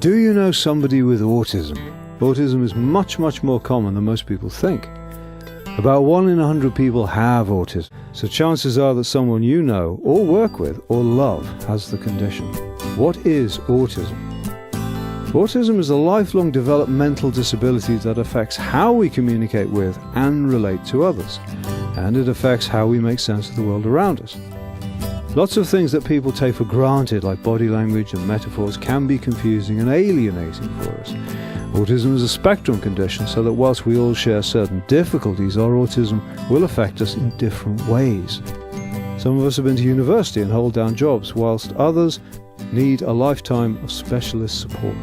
Do you know somebody with autism? Autism is much more common than most people think. About 1 in 100 people have autism, so chances are that someone you know, or work with, or love has the condition. What is autism? Autism is a lifelong developmental disability that affects how we communicate with and relate to others, and it affects how we make sense of the world around us. Lots of things that people take for granted, like body language and metaphors, can be confusing and alienating for us. Autism is a spectrum condition, so that whilst we all share certain difficulties, our autism will affect us in different ways. Some of us have been to university and hold down jobs, whilst others need a lifetime of specialist support.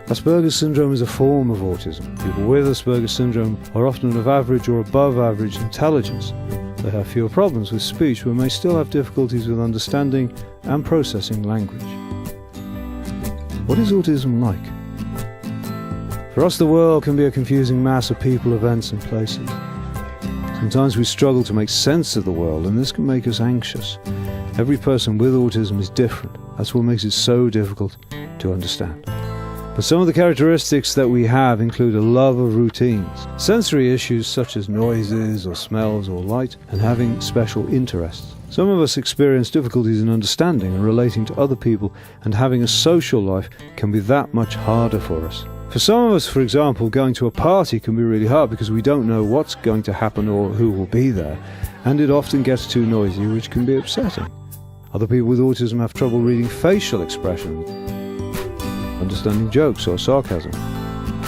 Asperger's syndrome is a form of autism. People with Asperger's syndrome are often of average or above average intelligence. They have fewer problems with speech, but may still have difficulties with understanding and processing language. What is autism like? For us, the world can be a confusing mass of people, events and places. Sometimes we struggle to make sense of the world, and this can make us anxious. Every person with autism is different. That's what makes it so difficult to understand. But some of the characteristics that we have include a love of routines, sensory issues such as noises or smells or light, and having special interests. Some of us experience difficulties in understanding and relating to other people, and having a social life can be that much harder for us. For some of us, for example, going to a party can be really hard because we don't know what's going to happen or who will be there, and it often gets too noisy, which can be upsetting. Other people with autism have trouble reading facial expressions, understanding jokes or sarcasm,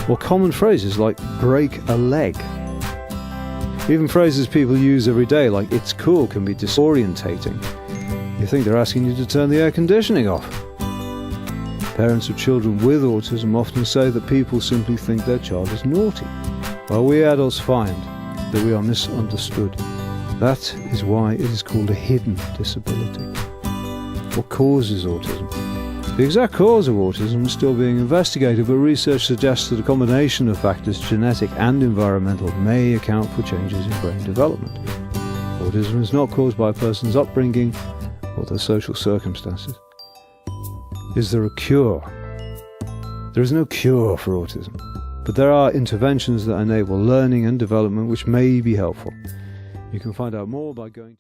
or common phrases like break a leg. Even phrases people use every day like it's cool can be disorientating. You think they're asking you to turn the air conditioning off. Parents of children with autism often say that people simply think their child is naughty, while we adults find that we are misunderstood. That is why it is called a hidden disability. What causes autism? The exact cause of autism is still being investigated, but research suggests that a combination of factors, genetic and environmental, may account for changes in brain development. Autism is not caused by a person's upbringing or their social circumstances. Is there a cure? There is no cure for autism, but there are interventions that enable learning and development which may be helpful. You can find out more by going